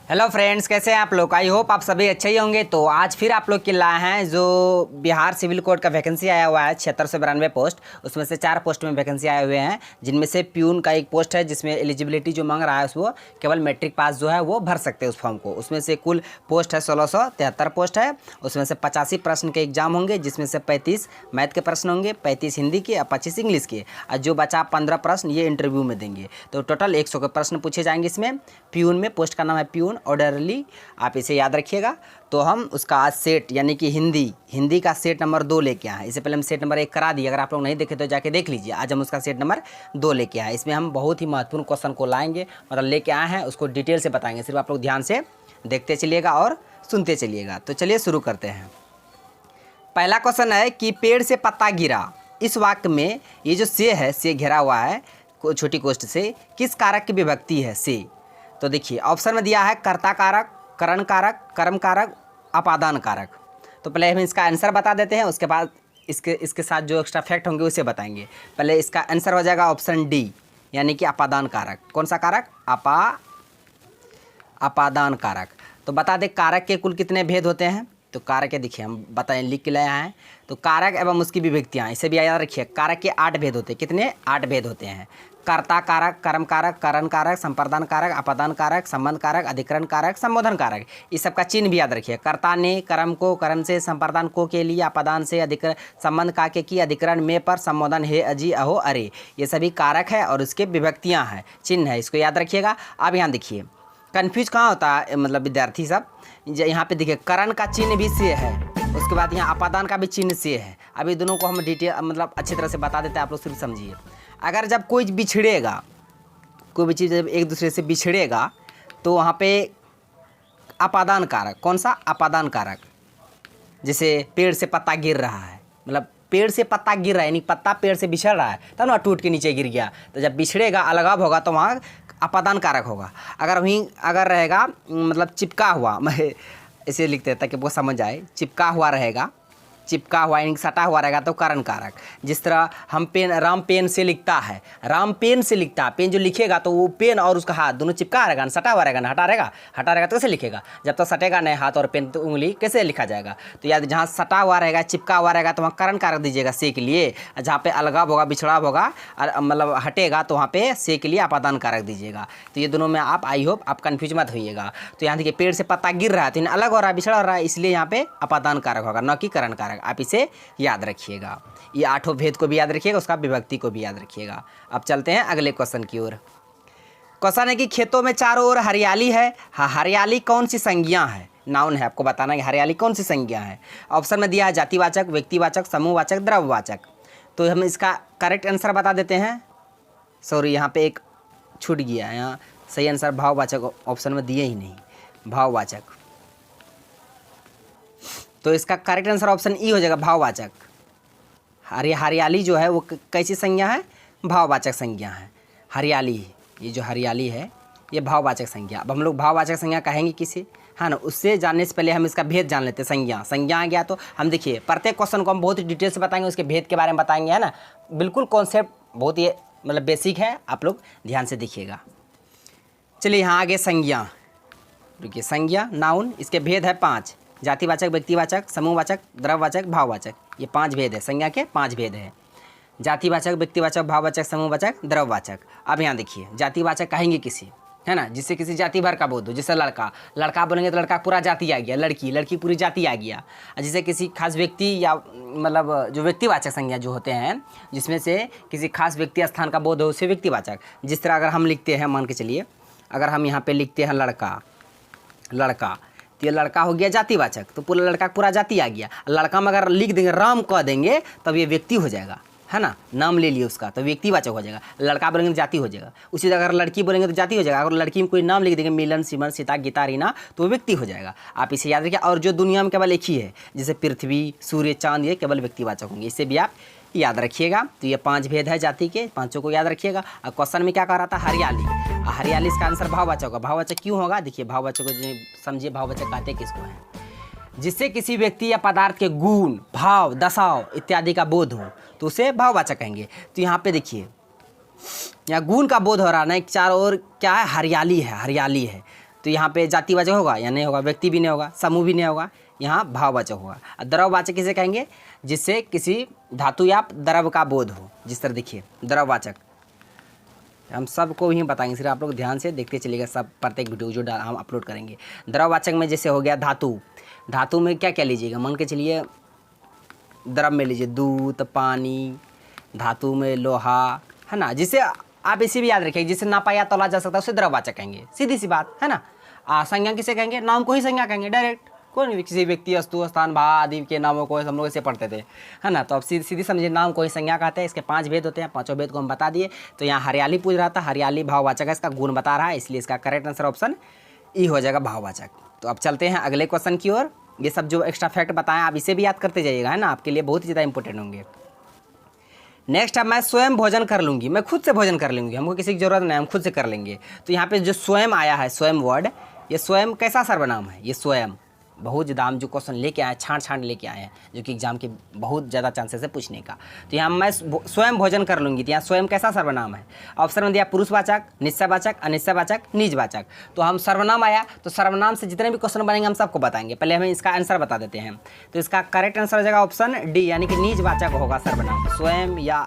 Hello friends, कैसे हैं आप लोग। आई होप आप सभी अच्छे ही होंगे। तो आज फिर आप लोग के लाए हैं जो बिहार सिविल कोड का वैकेंसी आया हुआ है 7692 पोस्ट। उसमें से 4 पोस्ट में वैकेंसी आए हुए हैं, जिनमें से प्यून का एक पोस्ट है जिसमें एलिजिबिलिटी जो मांग रहा है वो केवल मैट्रिक पास जो है वो भर सकते हैं उस फॉर्म को। उसमें से कुल पोस्ट है 1673 पोस्ट है। उसमें से 85 प्रश्न के एग्जाम होंगे, जिसमें से 35 मैथ के प्रश्न होंगे, 35 हिंदी के और 25 इंग्लिश के, और जो बचा 15 प्रश्न ये इंटरव्यू में देंगे। तो टोटल 100 के प्रश्न पूछे जाएंगे इसमें। प्यून में पोस्ट का नाम है प्यून ऑर्डरली, आप इसे याद रखिएगा। तो हम उसका आज सेट यानी कि हिंदी का सेट नंबर 2 लेके आए। इससे पहले हम सेट नंबर 1 करा दिए, अगर आप लोग नहीं देखे तो जाके देख लीजिए। आज हम उसका सेट नंबर 2 लेके आए। इसमें हम बहुत ही महत्वपूर्ण क्वेश्चन को लाएंगे, मतलब लेके आए हैं, उसको डिटेल से बताएंगे। सिर्फ आप लोग ध्यान से देखते चलिएगा और सुनते चलिएगा। तो चलिए शुरू करते हैं। पहला क्वेश्चन है कि पेड़ से पत्ता गिरा, इस वाक्य में ये जो से है, से घेरा हुआ है छोटी कोष्ठ से, किस कारक की विभक्ति है से। तो देखिए ऑप्शन में दिया है कर्ता कारक, करण कारक, कर्म कारक, अपादान कारक। तो पहले हम इसका आंसर बता देते हैं, उसके बाद इसके साथ जो एक्स्ट्रा फैक्ट होंगे उसे बताएंगे। पहले इसका आंसर हो जाएगा ऑप्शन डी, यानी कि अपादान कारक। कौन सा कारक? अपादान कारक। तो बता दें कारक के कुल कितने भेद होते हैं। तो कारक के देखिए हम बताएं, लिख के लाए हैं। तो कारक एवं उसकी विभक्तियाँ, इसे भी याद रखिए। कारक के 8 भेद होते हैं। कितने? 8 भेद होते हैं। कर्ता कारक, कर्म कारक, करण कारक, संप्रदान कारक, अपादान कारक, संबंध कारक, अधिकरण कारक, संबोधन कारक। इस सब का चिन्ह भी याद रखिए। कर्ता ने कर्म को, करण से, संप्रदान को के लिए, अपादान से, अधिकरण संबंध का के की, अधिकरण में पर, संबोधन हे, अजी, अहो, अरे, ये सभी कारक है और उसके विभक्तियाँ हैं, चिन्ह है। इसको याद रखिएगा। अब यहाँ देखिए कन्फ्यूज कहाँ होता है मतलब विद्यार्थी सब, यहाँ पे देखिए करण का चिन्ह भी से है, उसके बाद यहाँ अपादान का भी चिन्ह से है। अभी दोनों को हम डिटेल मतलब अच्छी तरह से बता देते हैं, आप लोग सिर्फ समझिए। अगर जब कोई बिछड़ेगा, कोई भी चीज़ जब एक दूसरे से बिछड़ेगा तो वहाँ पे अपादान कारक, कौन सा? अपादान कारक। जैसे पेड़ से पत्ता गिर रहा है, मतलब पेड़ से पत्ता गिर रहा है, यानी पत्ता पेड़ से बिछड़ रहा है तब ना टूट के नीचे गिर गया। तो जब बिछड़ेगा, अलगाव होगा तो वहाँ अपादान कारक होगा। अगर रहेगा मतलब चिपका हुआ, मैं इसे लिखते हैं ताकि वो समझ आए, चिपका हुआ रहेगा, चिपका हुआ यानी सटा हुआ रहेगा तो करण कारक। जिस तरह हम राम पेन से लिखता है, राम पेन से लिखता है, पेन जो लिखेगा तो वो पेन और उसका हाथ दोनों चिपका रहेगा, सटा हुआ रहेगा ना, हटा रहेगा तो कैसे लिखेगा? जब तक सटेगा नहीं हाथ और पेन तो उंगली कैसे लिखा जाएगा? तो याद, जहाँ सटा हुआ रहेगा, चिपका हुआ रहेगा तो वहाँ करण कारक दीजिएगा से के लिए। जहाँ पे अलगाव होगा, बिछड़ाव होगा, मतलब हटेगा तो वहाँ पे से के लिए अपादान कारक दीजिएगा। तो ये दोनों में आप आई होप आप कन्फ्यूज मत होइएगा। तो यहाँ देखिए पेड़ से पत्ता गिर रहा है तो अलग हो रहा है, बिछड़ा हो रहा है, इसलिए यहाँ पे अपादान कारक होगा, न कि करण कारक। आप इसे याद रखिएगा। ये 8 भेद को भी याद रखिएगा, उसका विभक्ति को भी याद रखिएगा। अब चलते हैं अगले क्वेश्चन की ओर। क्वेश्चन है कि खेतों में चारों ओर हरियाली है, हरियाली कौन सी संज्ञा है? नाउन है, आपको बताना है कि हरियाली कौन सी संज्ञा है। ऑप्शन में दिया है जातिवाचक, व्यक्तिवाचक, समूहवाचक, द्रव्यवाचक। तो हम इसका करेक्ट आंसर बता देते हैं। सॉरी, यहाँ पे एक छूट गया है, यहाँ सही आंसर भाववाचक ऑप्शन में दिए ही नहीं, भाववाचक। तो इसका करेक्ट आंसर ऑप्शन ई हो जाएगा, भाववाचक। हरियाली जो है वो कैसी संज्ञा है? भाववाचक संज्ञा है। हरियाली, ये जो हरियाली है ये भाववाचक संज्ञा। अब हम लोग भाववाचक संज्ञा कहेंगे किसे, है ना? उससे जानने से पहले हम इसका भेद जान लेते हैं। संज्ञा आ गया तो हम देखिए प्रत्येक क्वेश्चन को हम बहुत ही डिटेल से बताएंगे, उसके भेद के बारे में बताएंगे, है ना? बिल्कुल कॉन्सेप्ट बहुत ही मतलब बेसिक है, आप लोग ध्यान से देखिएगा। चलिए यहाँ आगे संज्ञा, रुकिए, संज्ञा नाउन, इसके भेद है 5। जातिवाचक, व्यक्तिवाचक, समूहवाचक, द्रव्यवाचक, भाववाचक। ये 5 भेद है, संज्ञा के 5 भेद है। जातिवाचक, व्यक्तिवाचक, भाववाचक, समूहवाचक, द्रव्यवाचक। अब यहाँ देखिए जातिवाचक कहेंगे किसी, है ना, जिससे किसी जाति भर का बोध हो। जैसे लड़का बोलेंगे तो लड़का पूरा जाति आ गया, लड़की पूरी जाति आ गया। जिससे किसी खास व्यक्ति या मतलब जो व्यक्तिवाचक संज्ञा जो होते हैं, जिसमें से किसी खास व्यक्ति स्थान का बोध हो, उसे व्यक्तिवाचक। जिस तरह अगर हम लिखते हैं, मान के चलिए अगर हम यहाँ पे लिखते हैं लड़का, तो ये लड़का हो गया जातिवाचक, तो पूरा लड़का पूरा जाति आ गया। लड़का में अगर लिख देंगे, राम कह देंगे, तब ये व्यक्ति हो जाएगा, है ना, नाम ले लिए उसका, तो व्यक्तिवाचक हो जाएगा। लड़का बोलेंगे तो जाति हो जाएगा। उसी तरह अगर लड़की बोलेंगे तो जाति हो जाएगा। अगर लड़की में कोई नाम लिख देंगे, मिलन, सिमर, सीता, गीता, रीना, तो वो व्यक्ति हो जाएगा। आप इसे याद रखिए। और जो दुनिया में केवल एक ही है, जैसे पृथ्वी, सूर्य, चांद, ये केवल व्यक्तिवाचक होंगे, इसे भी आप याद रखिएगा। तो ये 5 भेद है जाति के, 5 को याद रखिएगा। और क्वेश्चन में क्या कह रहा था? हरियाली। हरियाली इसका आंसर भाववाचक होगा। भाववाचक क्यों होगा? देखिए भाववाचक को समझिए, भाववाचक कहते किसको है? जिससे किसी व्यक्ति या पदार्थ के गुण, भाव, दशाओं इत्यादि का बोध हो तो उसे भाववाचक कहेंगे। तो यहाँ पे देखिए यहाँ गुण का बोध हो रहा है ना, चारों ओर क्या है? हरियाली है, हरियाली है। तो यहाँ पे जातिवाचक होगा या नहीं होगा, व्यक्ति भी नहीं होगा, समूह भी नहीं होगा, यहाँ भाववाचक होगा। द्रववाचक किसे कहेंगे, जिससे किसी धातु या द्रव का बोध हो। जिस तरह देखिए द्रववाचक हम सबको ही बताएंगे, सिर्फ आप लोग ध्यान से देखते चलिएगा सब प्रत्येक वीडियो जो हम अपलोड करेंगे। द्रववाचक में जैसे हो गया धातु, धातु में क्या क्या लीजिएगा, मान के चलिए द्रव में लीजिए दूध, पानी, धातु में लोहा, है ना। जिसे आप इसे भी याद रखिए, जिसे नापा या तोला जा सकता है उसे द्रववाचक कहेंगे, सीधी सी बात है ना। संज्ञा किसे कहेंगे, नाम को ही संज्ञा कहेंगे डायरेक्ट, कोई भी किसी व्यक्ति, वस्तु, स्थान, भाव आदि के नामों को हम लोग ऐसे पढ़ते थे, है ना। तो अब सीधी समझिए, नाम को ही संज्ञा कहते हैं। इसके 5 भेद होते हैं, 5 भेद को हम बता दिए। तो यहाँ हरियाली पूछ रहा था, हरियाली भाववाचक है, इसका गुण बता रहा है, इसलिए इसका करेक्ट आंसर ऑप्शन ई हो जाएगा, भाववाचक। तो अब चलते हैं अगले क्वेश्चन की ओर। ये सब जो एक्स्ट्रा फैक्ट बताएं आप इसे भी याद करते जाइएगा, है ना, आपके लिए बहुत ही ज़्यादा इंपॉर्टेंट होंगे। नेक्स्ट अब मैं स्वयं भोजन कर लूँगी, मैं खुद से भोजन कर लूँगी, हमको किसी की जरूरत नहीं, हम खुद से कर लेंगे। तो यहाँ पे जो स्वयं आया है, स्वयं वर्ड, ये स्वयं कैसा सर्वनाम है, ये स्वयं बहुत ज़्यादा हम जो क्वेश्चन लेके आए, छांट लेके आए हैं, जो कि एग्जाम के बहुत ज़्यादा चांसेस है पूछने का। तो यहाँ मैं स्वयं भोजन कर लूँगी, तो यहाँ स्वयं कैसा सर्वनाम है। ऑप्शन में दिया पुरुषवाचक, निश्चयवाचक, अनिश्चयवाचक, निजवाचक। तो हम सर्वनाम आया, तो सर्वनाम से जितने भी क्वेश्चन बनेंगे हम सबको बताएंगे। पहले हमें इसका आंसर बता देते हैं। तो इसका करेक्ट आंसर हो जाएगा ऑप्शन डी, यानी कि निजवाचक होगा सर्वनाम। स्वयं या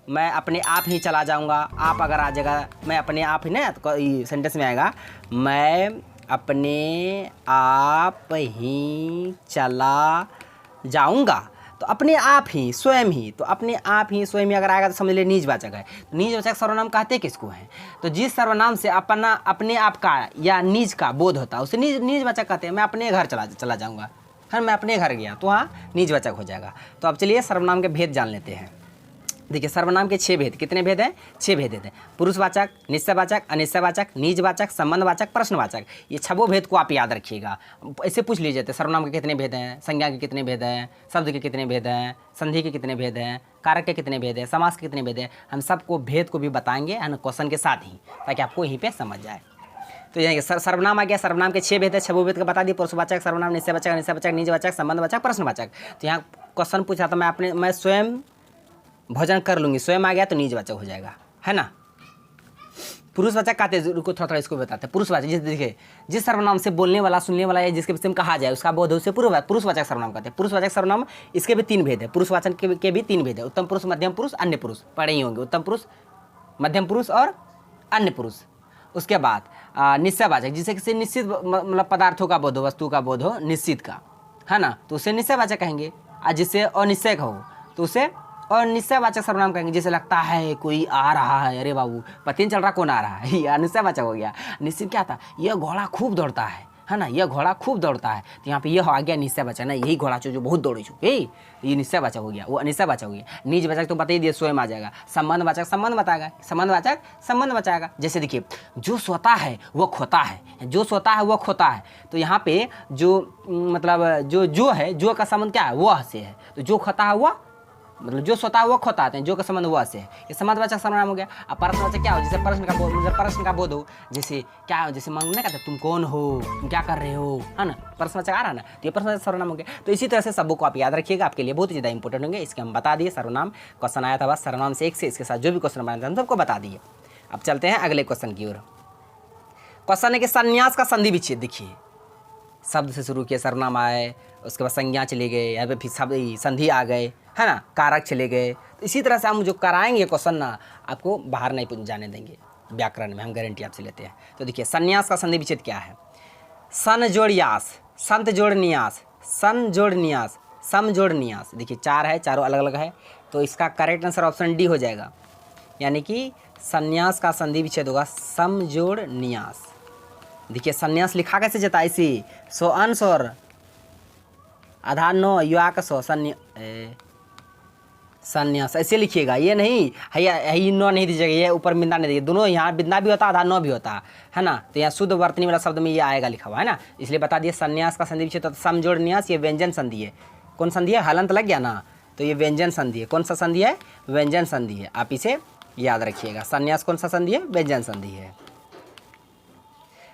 मैं अपने आप ही चला जाऊँगा, आप अगर आ जाएगा, मैं अपने आप ही ना सेंटेंस में आएगा, मैं अपने आप ही चला जाऊंगा। तो अपने आप ही, स्वयं ही, तो अपने आप ही, स्वयं ही अगर आएगा तो समझ लिए निजवाचक है। तो निजवाचक सर्वनाम कहते किसको हैं, तो जिस सर्वनाम से अपने आप का या निज का बोध होता है उसे निजवाचक कहते हैं। मैं अपने घर चला जाऊंगा, है, मैं अपने घर गया, तो वहाँ निजवाचक हो जाएगा। तो अब चलिए सर्वनाम के भेद जान लेते हैं। देखिए सर्वनाम के 6 भेद, कितने भेद हैं, 6 भेद हैं। पुरुषवाचक, निश्चयवाचक, अनिश्चयवाचक, निजवाचक, संबंधवाचक, प्रश्नवाचक। ये 6 भेद को आप याद रखिएगा। ऐसे पूछ लीजिए थे सर्वनाम के कितने भेद हैं, संज्ञा के कितने भेद हैं, शब्द के कितने भेद हैं, संधि के कितने भेद हैं, कारक के कितने भेद हैं, समास के कितने भेद हैं। हम सबको भेद को भी बताएंगे, है ना, क्वेश्चन के साथ ही, ताकि आपको यहीं पर समझ जाए। तो यहाँ सर्वनाम आ गया, सर्वनाम के 6 भेद है, 6 भेद का बता दिए। पुरुषवाचक, सर्वनाम, निश्चयवाचक, अनिश्चयवाचक, निजवाचक, संबंधवाचक, प्रश्नवाचक। तो यहाँ क्वेश्चन पूछा था मैं स्वयं भोजन कर लूँगी, स्वयं आ गया तो निजवाचक हो जाएगा, है ना। पुरुषवाचक कहते हैं, रुको थोड़ा इसको बताते हैं। पुरुषवाचक जैसे देखिए, जिस सर्वनाम से बोलने वाला, सुनने वाला या जिसके विषय में कहा जाए उसका बोध उसे पुरुषवाचक सर्वनाम कहते हैं। पुरुषवाचक सर्वनाम इसके भी 3 भेद है, पुरुषवाचक के भी 3 भेद है। उत्तम पुरुष, मध्यम पुरुष, अन्य पुरुष, पढ़े ही होंगे, उत्तम पुरुष, मध्यम पुरुष और अन्य पुरुष। उसके बाद निश्चयवाचक, जिसे किसी निश्चित मतलब पदार्थों का बोध हो, वस्तु का बोध हो, निश्चित का, है ना, तो उसे निश्चयवाचक कहेंगे। और जिससे अनिश्चय का हो तो उसे और निश्चयवाचक सर्वनाम कहेंगे। जैसे लगता है कोई आ रहा है, अरे बाबू पता नहीं चल रहा कौन आ रहा है, ये निश्चयवाचक हो गया। निश्चित क्या था, यह घोड़ा खूब दौड़ता है ना, यह घोड़ा खूब दौड़ता है। तो यहाँ पे यह आ गया निश्चयवाचक ना, यही घोड़ा जो बहुत दौड़े छू, ये निश्चयवाचक हो गया, वो अनिश्चयवाचक हो गया। निजवाचक तो बता ही दिए, स्वयं आ जाएगा। संबंधवाचक संबंध बताएगा, संबंधवाचक संबंध बताएगा। जैसे देखिए, जो सोता है वह खोता है, जो सोता है वह खोता है। तो यहाँ पे जो मतलब जो है, जो का संबंध क्या है, वह से है। तो जो खोता है वह, मतलब जो सोता है वो खोता है, जो का संबंध वह से है, ये संबंधवाचक सर्वनाम हो गया। अब प्रश्नवाचक क्या हो, जैसे प्रश्न का बोध, मतलब प्रश्न का बोध हो, जैसे क्या हो, जैसे मांगने कहते तुम कौन हो, तुम क्या कर रहे हो, है ना, प्रश्नवाचक आ रहा है ना, तो ये प्रश्नवाचक सर्वनाम हो गया। तो इसी तरह से सबको आप याद रखिएगा, आपके लिए बहुत ही ज़्यादा इंपॉर्टेंट होंगे। इसके हम बता दिए, सर्वनाम क्वेश्चन आया था बस, सर्वनाम से 1 से इसके साथ जो भी क्वेश्चन बनाए थे हम सबको बता दिए। अब चलते हैं अगले क्वेश्चन की ओर। क्वेश्चन है कि संन्यास का संधि विच्छेद। देखिए शब्द से शुरू किया, सर्वनाम आए, उसके बाद संज्ञा चले गए, यहाँ पे फिर शब्द संधि आ गए, है ना, कारक चले गए। तो इसी तरह से हम जो कराएंगे क्वेश्चन ना, आपको बाहर नहीं जाने देंगे व्याकरण में, हम गारंटी आपसे लेते हैं। तो देखिए संन्यास का संधि विच्छेद क्या है, सन जोड़ यास, संत जोड़ नियास, सन जोड़ नियास, सम जोड़ नियास। देखिए 4 है, चारों अलग अलग है, तो इसका करेक्ट आंसर ऑप्शन डी हो जाएगा, यानी कि संन्यास का संधि विच्छेद होगा सम जोड़ नियास। देखिए संन्यास लिखा कैसे जाता है, इसी सो अंश और आधार नो युवा का सो संन्यास ऐसे लिखिएगा, ये नहीं है नो नहीं दीजिएगा, ये ऊपर बिंदा नहीं दीजिएगा, दोनों यहाँ बिंदा भी होता है, आधार नो भी होता है ना। तो यहाँ शुद्ध वर्तनी वाला शब्द में ये आएगा लिखा हुआ है ना, इसलिए बता दिए संन्यास का संधि विच्छेद सम जोड़ न्यास, ये व्यंजन संधि है। कौन संधि है, हलंत लग गया ना, तो ये व्यंजन संधि है। कौन सा संधि है, व्यंजन संधि है, आप इसे याद रखिएगा। संन्यास कौन सा संधि है, व्यंजन संधि है।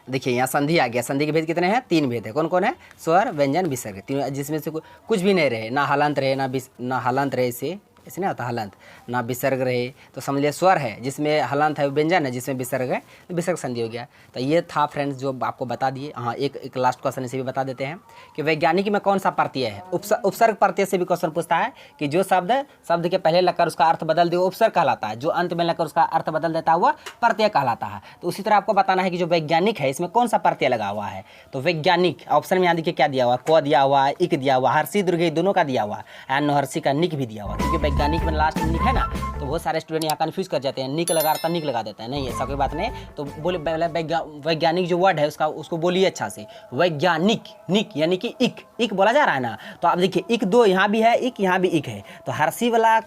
देखिए यहाँ संधि आ गया, संधि के भेद कितने हैं, 3 भेद है। कौन कौन है, स्वर, व्यंजन, विसर्ग, तीनों, जिसमें से कुछ भी नहीं रहे, ना हलंत रहे, ना हलंत रहे, इसे ऐसे नहीं होता हलंत, ना विसर्ग रहे तो समझ लिया स्वर है जिसमें हलंत है, व्यंजन है जिसमें विसर्ग है, तो विसर्ग संधि हो गया। तो ये था फ्रेंड्स जो आपको बता दिए। हाँ, एक लास्ट क्वेश्चन इसे भी बता देते हैं कि वैज्ञानिक में कौन सा प्रत्यय है। उपसर्ग प्रत्यय से भी क्वेश्चन पूछता है कि जो शब्द के पहले लगकर उसका अर्थ बदल दे वो उपसर्ग कहलाता है, जो अंत में लगकर उसका अर्थ बदल देता है वो प्रत्यय कहलाता है। तो उसी तरह आपको बताना है कि जो वैज्ञानिक है इसमें कौन सा प्रत्यय लगा हुआ है। तो वैज्ञानिक ऑप्शन में यहाँ देखिए क्या दिया हुआ है, क दिया हुआ है, इक दिया हुआ, हर्षी दीर्घई दोनों का दिया हुआ है, हर्षी का निक भी दिया हुआ है। क्योंकि वैज्ञानिक में लास्ट में निक है ना, तो बहुत सारे स्टूडेंट यहाँ कन्फ्यूज कर जाते हैं, निक लगाता निक लगा देते हैं। नहीं, ऐसा कोई बात नहीं। तो बोले वैज्ञानिक जो वर्ड है उसको बोलिए अच्छा से, वैज्ञानिक, निक यानी कि इक बोला जा रहा है ना। तो आप देखिए इक दो यहाँ भी है, इक यहाँ भी इक है, तो हर्षी वाला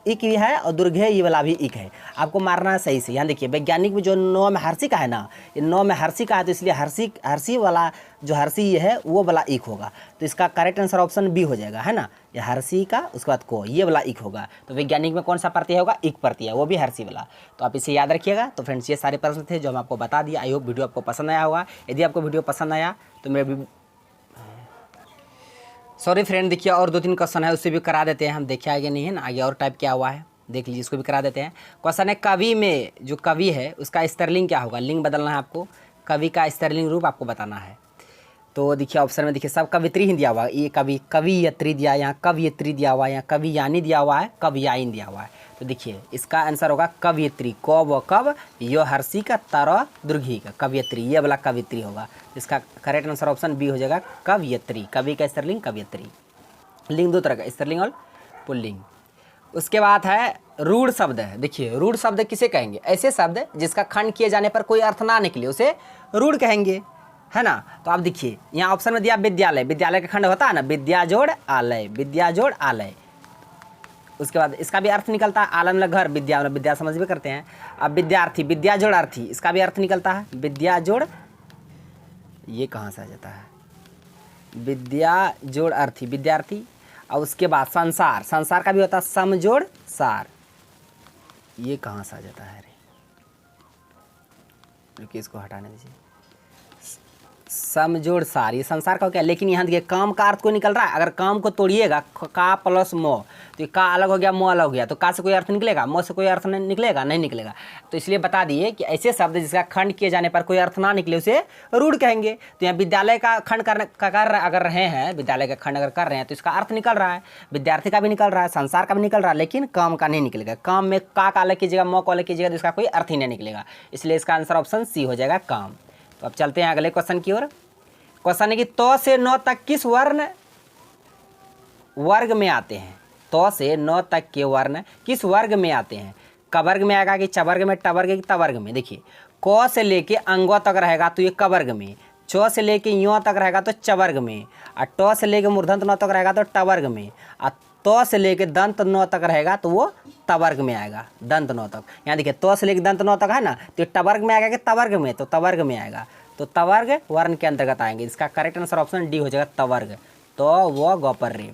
इक भी है और दुर्घे ये वाला भी इक है। आपको मारना है सही से। यहाँ देखिए वैज्ञानिक में जो नौ में हर्षी का है ना, ये नौ में हर्षी का है, तो इसलिए हर्षी वाला जो हर्षी ये है वो वाला इक होगा। तो इसका करेक्ट आंसर ऑप्शन बी हो जाएगा, है ना। ये हर्षी का, उसके बाद को ये वाला इक होगा। तो वैज्ञानिक में कौन सा प्रत्यय होगा, इक प्रत्यय, वो भी हर्षी वाला। तो आप इसे याद रखिएगा। तो फ्रेंड्स ये सारे प्रश्न थे जो हम आपको बता दिया। आई होप वीडियो आपको पसंद आया होगा। यदि आपको वीडियो पसंद आया तो मेरे सॉरी फ्रेंड, देखिए और 2-3 क्वेश्चन है उससे भी करा देते हैं हम। देखिए आगे नहीं है ना, आगे और टाइप क्या हुआ है देख लीजिए, इसको भी करा देते हैं। क्वेश्चन है कवि में जो कवि है उसका स्त्रीलिंग क्या होगा। लिंग बदलना है आपको, कवि का स्त्रीलिंग रूप आपको बताना है। तो देखिए ऑप्शन में देखिए सब कवित्री ही दिया हुआ है। ये कवियत्री दिया, यहाँ कवियत्री दिया हुआ है, यहाँ कवियानी दिया हुआ है, कवियाइन दिया हुआ है। तो देखिए इसका आंसर होगा कवियत्री, क व कव यो हर्षी का तर दुर्घी का कवियत्री, ये वाला कवित्री होगा। इसका करेक्ट आंसर ऑप्शन बी हो जाएगा कवियत्री। कवि का स्त्रीलिंग कवियत्री। लिंग दो तरह का, स्त्रीलिंग और पुल्लिंग। उसके बाद है रूढ़ शब्द है। देखिए रूढ़ शब्द किसे कहेंगे, ऐसे शब्द जिसका खंड किए जाने पर कोई अर्थ ना निकले उसे रूढ़ कहेंगे, है ना। तो आप देखिए यहाँ ऑप्शन में दिया विद्यालय, विद्यालय का खंड होता है ना, विद्या जोड़ आलय, विद्या जोड़ आलय। उसके बाद इसका भी अर्थ निकलता है आलम मतलब घर, विद्या मतलब विद्या समझ भी करते हैं। अब विद्यार्थी, विद्या जोड़ अर्थी, इसका भी अर्थ निकलता है विद्या जोड़, ये कहाँ से आ जाता है, विद्या जोड़ अर्थी विद्यार्थी। और उसके बाद संसार, संसार का भी होता है समजोड़ सार, ये कहाँ से आ जाता है, अरे रुकिए इसको हटाने दीजिए, समजोड़ सार, ये संसार का क्या। लेकिन यहाँ देखिए काम का अर्थ को निकल रहा है। अगर काम को तोड़िएगा का प्लस मो, तो का अलग हो गया, मो अलग हो गया, तो का से कोई अर्थ निकलेगा, मो से कोई अर्थ नहीं निकलेगा, नहीं निकलेगा। तो इसलिए बता दिए कि ऐसे शब्द जिसका खंड किए जाने पर कोई अर्थ ना निकले उसे रूढ़ कहेंगे। तो यहाँ विद्यालय का खंड कर अगर रहे हैं, विद्यालय का खंड अगर कर रहे हैं तो इसका अर्थ निकल रहा है, विद्यार्थी का भी निकल रहा है, संसार का भी निकल रहा है, लेकिन काम का नहीं निकलेगा। काम में का अलग कीजिएगा, मो को अलग कीजिएगा, तो इसका कोई अर्थ ही नहीं निकलेगा। इसलिए इसका आंसर ऑप्शन सी हो जाएगा काम। तो अब चलते हैं अगले क्वेश्चन की ओर। क्वेश्चन है कि तो से 9 तक किस वर्ण वर्ग में आते हैं। तो से 9 तक के वर्ण किस वर्ग में आते हैं। क वर्ग में आएगा कि च वर्ग में, ट वर्ग की त वर्ग में। देखिए क से लेके अंगों तक रहेगा तो ये क वर्ग में, च से लेके यो तक रहेगा तो च वर्ग में, और ट से लेके मूर्धन्य न तक रहेगा तो ट वर्ग में, और तो से लेके दंत न तक रहेगा तो वो त वर्ग में आएगा, दंत न तक। यहाँ देखिए तो से लेके दंत न तक है ना, तो ट वर्ग में आएगा कि त वर्ग में, तो त वर्ग में आएगा। तो तवर्ग वर्ण के अंतर्गत आएंगे। इसका करेक्ट आंसर ऑप्शन डी हो जाएगा तवर्ग। तो वो गोपर रे,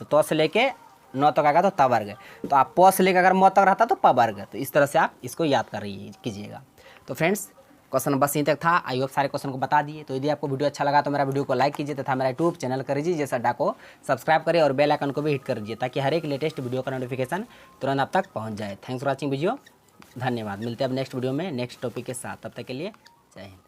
तो से लेके 9 तक आएगा तो तवर्ग। तो आप प से लेकर अगर म तक रहता तो प वर्ग। तो इस तरह से आप इसको याद कर कीजिएगा। तो फ्रेंड्स क्वेश्चन बस यहीं तक था। आई होप सारे क्वेश्चन को बता दिए। तो यदि आपको वीडियो अच्छा लगा तो मेरा वीडियो को लाइक कीजिए तथा मेरा यूट्यूब चैनल कर दीजिए जैसा अड्डा को सब्सक्राइब करें और बेल आइकन को भी हिट कर दीजिए ताकि हर एक लेटेस्ट वीडियो का नोटिफिकेशन तुरंत आप तक पहुँच जाए। थैंक्स फॉर वॉचिंग वीडियो, धन्यवाद। मिलते हैं अब नेक्स्ट वीडियो में नेक्स्ट टॉपिक के साथ। तब तक के लिए जय हिंद।